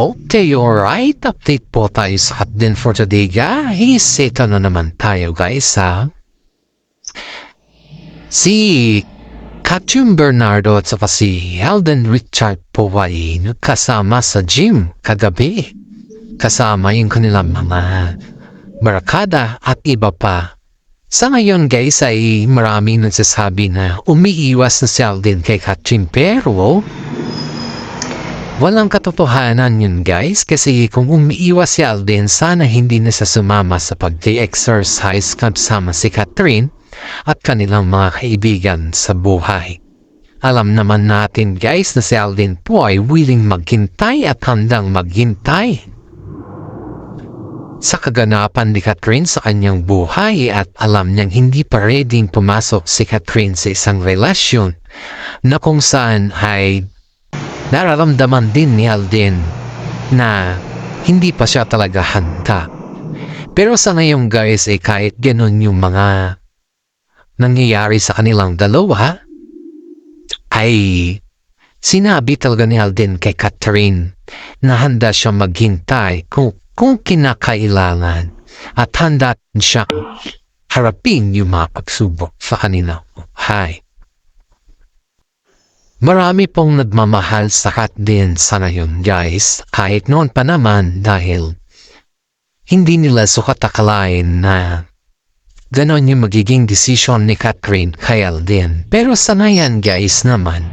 Okay, alright. Update po tayo sa hot din for today, guys. Ito na naman tayo, guys, ha. Si Katyung Bernardo at saka si Alden Richard po ay nagkasama sa gym kagabi. Kasama yung kanilang mga barakada at iba pa. Sa ngayon, guys, ay maraming nagsasabi na umiiwas na si Alden kay Katyung, pero walang katotohanan yun, guys, kasi kung umiiwas si Alden, sana hindi na siya sumama sa pag-exercise kasama si Catherine at kanilang mga kaibigan sa buhay. Alam naman natin, guys, na si Alden po ay willing maghintay at handang maghintay sa kaganapan ni Catherine sa kanyang buhay, at alam niyang hindi pa ready pumasok si Catherine sa isang relasyon na kung saan ay nararamdaman din ni Alden na hindi pa siya talaga handa. Pero sa ngayon, guys, kahit ganun yung mga nangyayari sa kanilang dalawa, ay sinabi talaga ni Alden kay Catherine na handa siya maghintay kung kinakailangan, at handa siya harapin yung mga pagsubok sa kanilang buhay. Marami pong nagmamahal sa Catherine sa ngayon, guys, kahit noon pa naman, dahil hindi nila sukat akalain na ganon yung magiging desisyon ni Catherine kay Alden. Pero sa ngayon, guys, naman,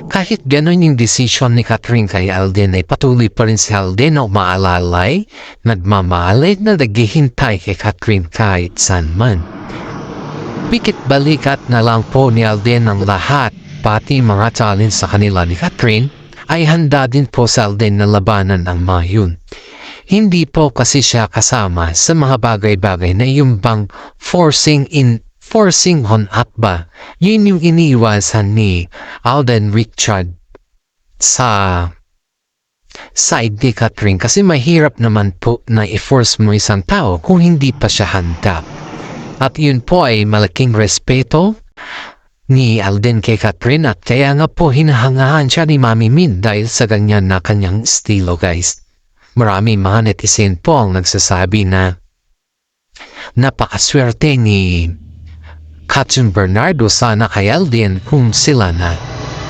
kahit ganon yung desisyon ni Catherine kay Alden, ay patuloy pa rin si Alden na umaalalay, nagmamahalit na naghihintay kay Catherine kahit saan man. Pikit balikat na lang po ni Alden ang lahat, pati mga challenge sa kanila ni Catherine, ay handa din po sa Alden na labanan ang mga yun. Hindi po kasi siya kasama sa mga bagay-bagay na yung bang forcing on up ba. Yun yung iniiwasan ni Alden Richard sa side ni Catherine, kasi mahirap naman po na i-force mo isang tao kung hindi pa siya handa. At yun po ay malaking respeto ni Alden kay Catherine, at kaya nga po hinahangahan siya ni Mami Min dahil sa ganyan na kanyang estilo, guys. Maraming mga netizen po ang nagsasabi na napakaswerte ni Katyung Bernardo sana kay Alden kung sila na.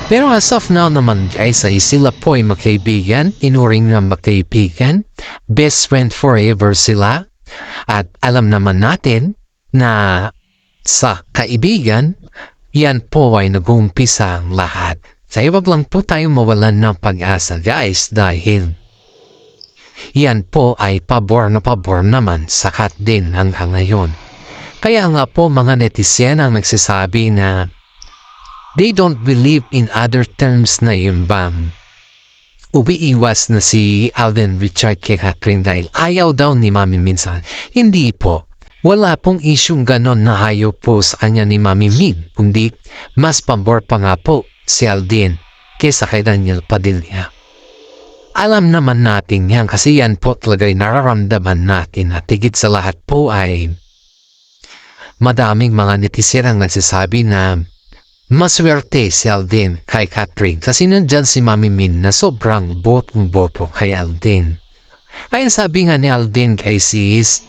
Pero as of now naman, guys, ay sila po ay magkaibigan, inuring na magkaibigan, best friend forever sila, at alam naman natin na sa kaibigan, yan po ay nag-uumpisa ang lahat. Kaya wag lang po tayo mawalan ng pag-asa, guys, dahil yan po ay pabor na pabor naman sa Catherine hanggang ngayon. Kaya nga po mga netizen ang nagsasabi na they don't believe in other terms na yun bang umiiwas na si Alden Richard kay Catherine dahil ayaw daw ni Mami minsan. Hindi po. Wala pong isyong ganon na ayaw po sa kanya ni Mami Min, kundi mas pambor pa nga po si Alden kaysa kay Daniel Padilla. Alam naman natin yan kasi yan po talaga'y nararamdaman natin, at higit sa lahat po ay madaming mga netizen ang nagsasabi na maswerte si Alden kay Catherine kasi nandyan si Mami Min na sobrang botong-boto kay Alden. Kaya sabi nga ni Alden kay sis,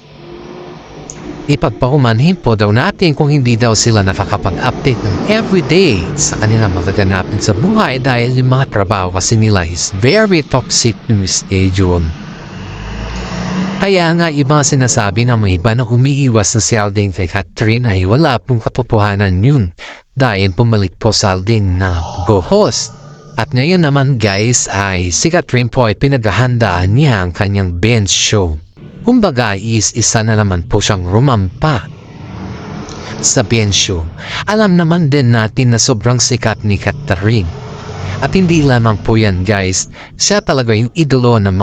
ipagpahumanhin po daw natin kung hindi daw sila nakakapag-update ng everyday sa kanilang magaganapin sa buhay dahil yung mga trabaho kasi nila is very toxic yung schedule. Kaya nga iba sinasabi na may iba na umiiwas na si Alden kay Catherine ay wala pong katotohanan yun dahil pumalik po si Alden na co-host. At ngayon naman, guys, ay si Catherine po ay pinaghahandaan niya ang kanyang bench show. Kumbaga isa na naman po siyang rumampa sa bench show. Alam naman din natin na sobrang sikat ni Catherine. At hindi lamang po yan, guys. Siya talaga yung idolo ng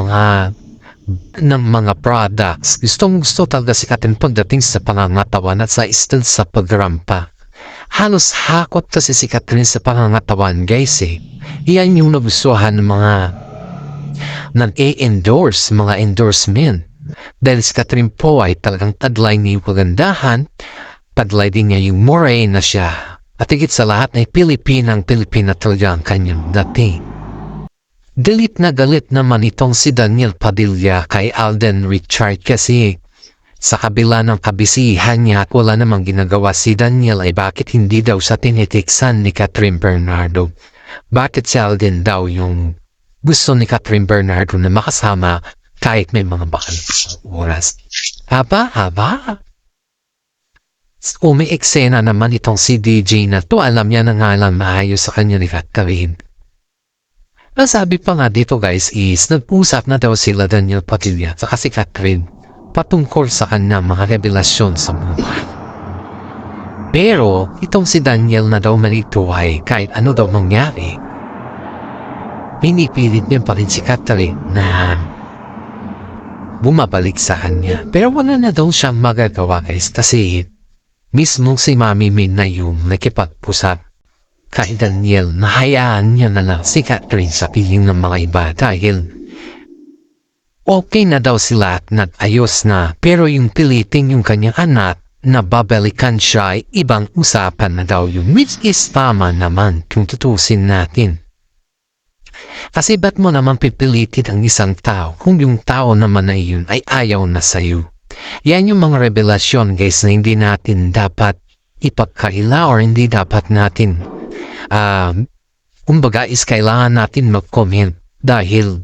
mga products. Gustong-gusto talaga si Catherine pagdating sa pangangatawan at sa style sa pagrampa. Halos hakot kasi si Catherine sa pangangatawan, guys, eh. Iyan yung nagustuhan ng mga nag-endorse, mga endorsement. Dahil si Catherine po ay talagang tadlay ni pagandahan, tadlay din niya yung morena siya. At higit sa lahat ay Pilipina talaga ang kanyang dating. Galit naman itong si Daniel Padilla kay Alden Richard kasi sa kabila ng kabisihan niya at wala namang ginagawa si Daniel ay bakit hindi daw sa tinitiksan ni Catherine Bernardo. Bakit si Alden daw yung gusto ni Catherine Bernardo na makasama kahit may mga bakal oras. Haba. Umi-eksena naman itong si DJ na to, alam niya na nga lang maayos sa kanya ni Catherine. Ang sabi pa nga dito guys is nag-usap na daw sila Daniel Padilla at si Catherine patungkol sa kanya mga revelasyon sa buhay. Pero itong si Daniel na daw malito ay kahit ano daw mangyari, pinipilit niya pa rin si Catherine na bumabalik sa kanya. Pero wala na daw siyang magagawa guys kasi mismo si Mami Min na yung nakipagpusap kay Daniel na hayaan niya na lang si Catherine sa piling ng mga iba dahil okay na daw sila at ayos na, pero yung piliting yung kanyang anak na babalikan siya ay ibang usapan na daw yun, which is tama naman kung tutusin natin. Kasi ba't mo naman pipilitin ang isang tao kung yung tao naman na yun ay ayaw na sa'yo? Yan yung mga revelasyon guys na hindi natin dapat ipagkaila or hindi dapat natin kumbaga is kailangan natin mag-comment dahil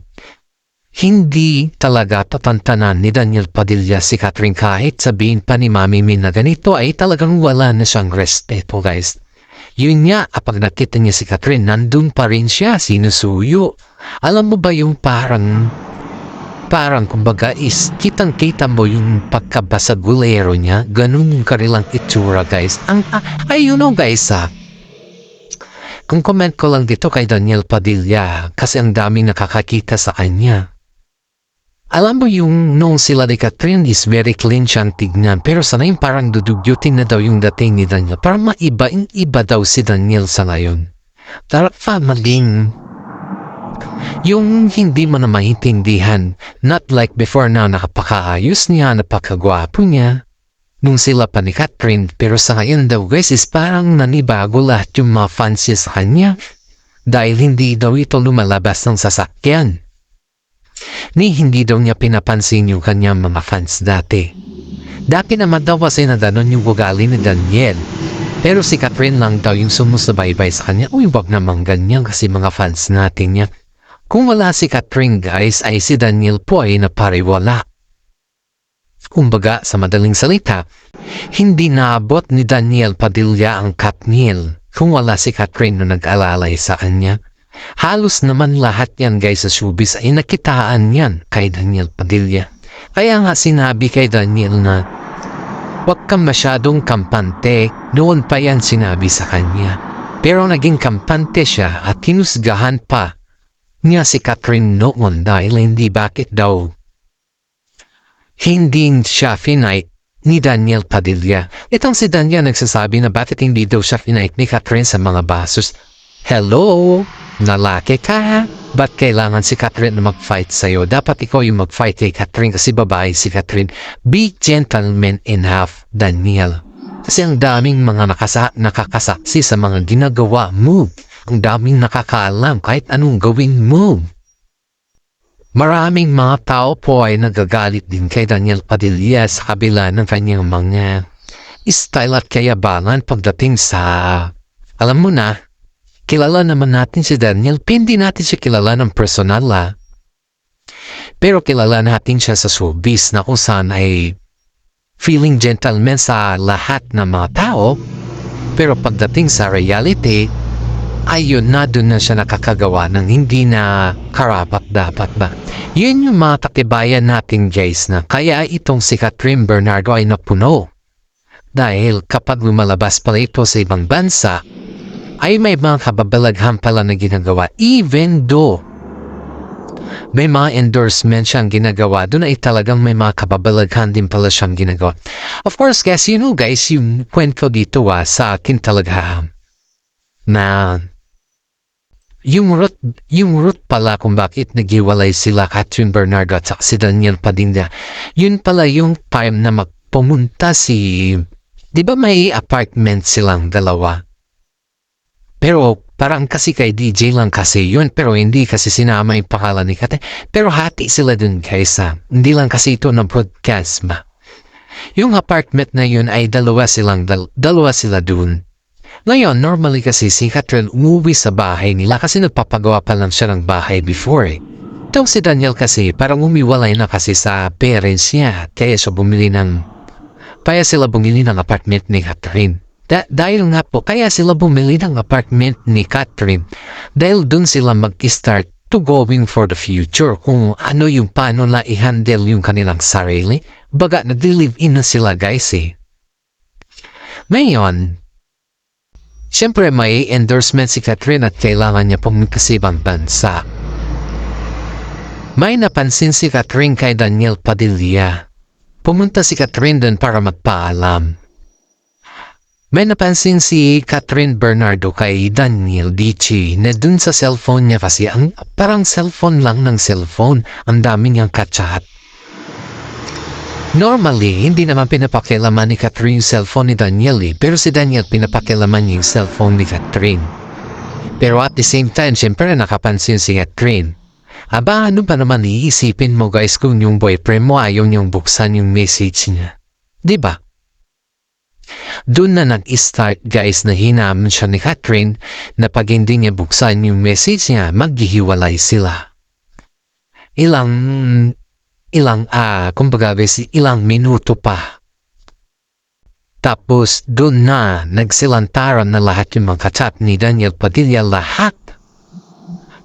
hindi talaga tatantanan ni Daniel Padilla si Catherine kahit sabihin pa ni Mami Min na ganito ay talagang wala na siyang respeto guys. Yun nga, kapag nakita niya si Catherine, nandun pa rin siya, sinusuyo. Alam mo ba yung parang kumbaga is kitang-kita mo yung pagkabasagulero niya, ganun yung kanilang itsura guys. You know guys kung comment ko lang dito kay Daniel Padilla kasi ang daming nakakakita sa kanya. Alam mo yung noong sila ni Catherine is very clean siyang tignan pero sana yung parang dudugyutin na daw yung dating ni Daniel. Parang iba daw si Daniel sa ngayon. Dapat maging yung hindi mo na maintindihan. Not like before na nakapakaayos niya, napakagwapo niya. Nung sila pa ni Catherine, pero sa ngayon daw guys is parang nanibago lahat yung mga fans niya sa kanya dahil hindi daw ito lumalabas ng sasakyan. Hindi daw niya pinapansin yung kanyang mga fans dati. Dati naman daw kasi na ganon yung ugali ni Daniel. Pero si Catherine lang daw yung sumusubaybay sa kanya. Uy, wag naman ganyan kasi mga fans natin niya. Kung wala si Catherine guys ay si Daniel po ay napariwala. Kumbaga, sa madaling salita, hindi naabot ni Daniel Padilla ang Katniel kung wala si Catherine na nag-alalay sa kanya. Halos naman lahat yan guys sa showbiz ay nakitaan yan kay Daniel Padilla. Kaya nga sinabi kay Daniel na huwag kang masyadong kampante, noon pa yan sinabi sa kanya. Pero naging kampante siya at kinusgahan pa niya si Catherine noon dahil hindi bakit daw hindi siya finite ni Daniel Padilla. Itong si Daniel nagsasabi na bakit hindi daw siya finite ni Catherine sa mga basos. Hello? Lalaki ka? Ba't kailangan si Catherine na mag-fight sa'yo? Dapat ikaw yung mag-fight kay Catherine kasi babae si Catherine. Be gentleman enough, Daniel. Kasi ang daming mga nakakasaksi sa mga ginagawa mo. Ang daming nakakaalam kahit anong gawin mo. Maraming mga tao po ay nagagalit din kay Daniel Padilla sa kabila ng kanyang mga style at kayabangan pagdating sa, alam mo na, kilala naman natin si Daniel, hindi natin siya kilala ng personal pero kilala natin siya sa showbiz na kung saan ay feeling gentleman sa lahat ng mga tao, pero pagdating sa reality, ayun na doon na siya nakakagawa ng hindi na karapat dapat ba. Yun yung mga katibayan natin guys na kaya itong si Catherine Bernardo ay napuno. Dahil kapag lumalabas pala ito sa ibang bansa, ay may mga kababalaghan pala na ginagawa. Even though may mga endorsement siyang ginagawa, doon ay talagang may mga kababalaghan din pala siyang ginagawa. Of course guys, you know guys, yung kwento dito sa akin talaga na yung root pala kung bakit naghiwalay sila Catherine Bernardo at si Daniel Padilla. Yun pala yung time na magpumunta di ba may apartment silang dalawa? Pero parang kasi kay DJ lang kasi yun, pero hindi kasi sinama yung pangalan ni Katrin. Pero hati sila dun guys ha. Hindi lang kasi ito na broadcast ba. Yung apartment na yun ay dalawa sila dun. Ngayon, normally kasi si Katrin umuwi sa bahay nila kasi nagpapagawa pa lang siya ng bahay before eh. Itong si Daniel kasi parang umiwalay na kasi sa parents niya kaya sila bumili ng apartment ni Katrin. Dahil nga po, kaya sila bumili ng apartment ni Katrin dahil dun sila mag-start to going for the future kung ano yung paano na i-handle yung kanilang sarili. Baga, nag-live-in na sila guys eh. Ngayon, siyempre may endorsement si Katrin at kailangan niya pumunta sa ibang bansa. May napansin si Katrin kay Daniel Padilla. Pumunta si Katrin dun para magpaalam. May napansin si Katrin Bernardo kay Daniel Dichi na dun sa cellphone niya kasi parang cellphone lang ng cellphone. Ang dami niyang kachat. Normally, hindi naman pinapakialaman ni Katrin yung cellphone ni Daniel eh, pero si Daniel pinapakialaman niya yung cellphone ni Katrin. Pero at the same time, siyempre nakapansin si Katrin. Aba, ano ba naman iisipin mo guys kung yung boyfriend mo ayaw niyang buksan yung message niya? Diba? Doon na nag-start guys na hinaman siya ni Katrin na pag hindi niya buksan yung message niya, maghihiwalay sila. Ilang minuto pa. Tapos doon na nagsilantaran na lahat yung mga chat ni Daniel Padilla lahat.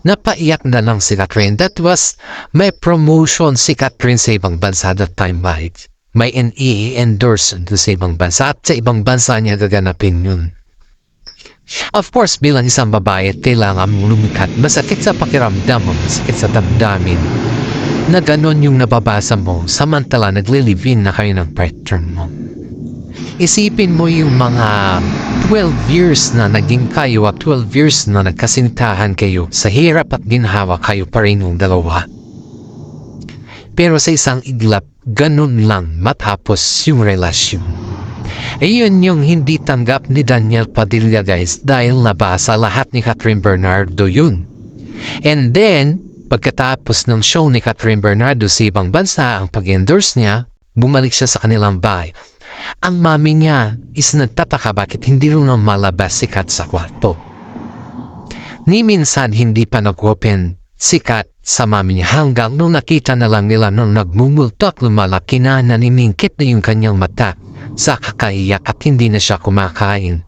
Napaiyak na lang si Katrin. That was may promotion si Katrin sa ibang bansa that time right? May endorse sa ibang bansa at sa ibang bansa niya gaganapin yun. Of course, bilang isang babae, kailangan mong lumikat. Masakit sa pakiramdam mo, masakit sa damdamin. Na ganon yung nababasa mo, samantala nagli-live-in na kayo ng partner mo. Isipin mo yung mga 12 years na naging kayo at 12 years na nagkasintahan kayo, sa hirap at ginhawa kayo pa rin yung dalawa. Pero sa isang iglap, ganun lang matapos yung relasyon. Ayun yung hindi tanggap ni Daniel Padilla guys dahil nabasa lahat ni Katrin Bernardo yun. And then, pagkatapos ng show ni Katrin Bernardo sa ibang bansa ang pag-endorse niya, bumalik siya sa kanilang bahay. Ang mami niya is nagtataka bakit hindi rin malabas si Kat sa kwarto. Ni minsan hindi pa nag-open si Kat sa mami niya hanggang nung nakita na lang nila nung nagmumultok lumalaki na naniningkit na yung kanyang mata sa kakaiyak at hindi na siya kumakain.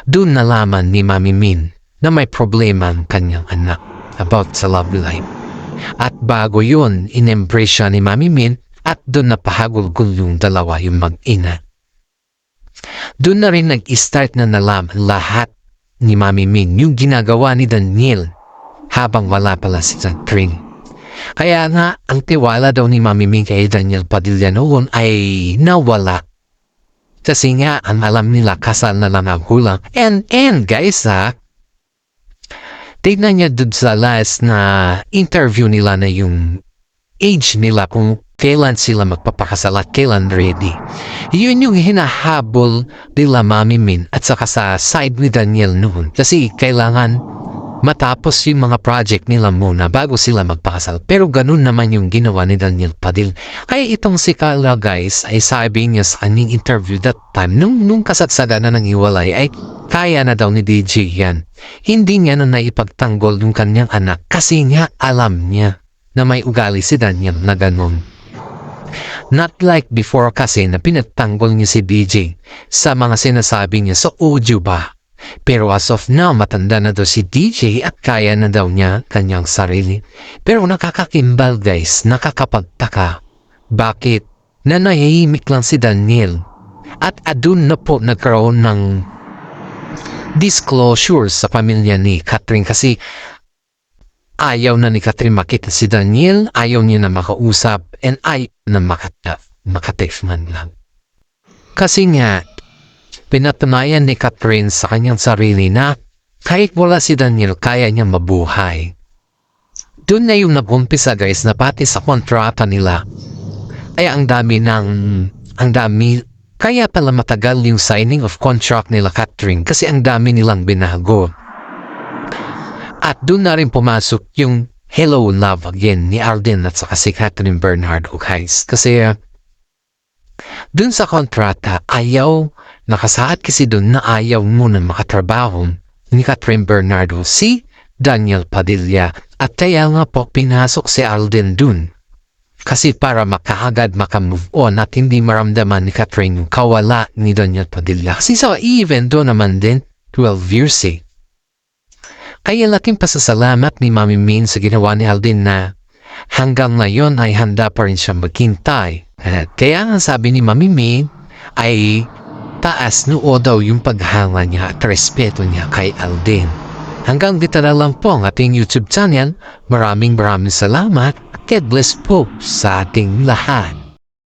Doon nalaman ni Mami Min na may problema ang kanyang anak about sa love life. At bago yun, in-embrace siya ni Mami Min at doon napahagulgul yung dalawa yung mag-ina. Doon na rin nag-start na nalaman lahat ni Mami Min yung ginagawa ni Daniel habang wala pala si Katrin. Kaya nga, ang tiwala daw ni Mami Min kay Daniel Padilla noon ay nawala. Kasi nga, ang alam nila kasal na lang ang kulang. And guys tignan niya dun sa last na interview nila na yung age nila kung kailan sila magpapakasal at kailan ready. Yun yung hinahabol nila Mami Min at saka sa side ni Daniel noon. Kasi kailangan matapos yung mga project nila muna bago sila magpakasal. Pero ganun naman yung ginawa ni Daniel Padilla. Kaya itong si Carla guys ay sabi niya sa kanyang interview that time nung kasatsada na ng iwalay ay kaya na daw ni DJ yan. Hindi niya na naipagtanggol yung kanyang anak kasi nga alam niya na may ugali si Daniel na ganun. Not like before kasi na pinagtanggol niya si DJ sa mga sinasabi niya sa audio ba. Pero as of now, matanda na daw si DJ at kaya na daw niya kanyang sarili. Pero nakakakimbal guys, nakakapagtaka. Bakit? Na nahihimik lang si Daniel. At adun na po nagkaroon ng disclosure sa pamilya ni Katrin kasi ayaw na ni Katrin makita si Daniel, ayaw niya na makausap, and ayaw na makatext man lang. Kasi nga, pinatunayan ni Katrin sa kanyang sarili na kahit wala si Daniel, kaya niya mabuhay. Doon na yung nag-umpisa guys na pati sa kontrata nila ay ang dami, kaya pala matagal yung signing of contract nila Katrin kasi ang dami nilang binago. At doon na rin pumasok yung Hello Love Again ni Alden at saka si Catherine Bernardo, guys. Kasi doon sa kontrata, nakasaad kasi doon na ayaw muna makatrabaho ni Catherine Bernardo si Daniel Padilla. At kaya nga po pinasok si Alden doon. Kasi para makaagad makamove on at hindi maramdaman ni Catherine yung kawala ni Daniel Padilla. Kasi so even doon naman din, 12 years eh. Kaya laking pasasalamat ni Mami Min sa ginawa ni Alden na hanggang ngayon ay handa pa rin siya maghintay. At kaya nga sabi ni Mami Min ay taas noo daw yung paghanga niya at respeto niya kay Alden. Hanggang dito na lang po ang ating YouTube channel. Maraming salamat. God bless po sa ating lahat.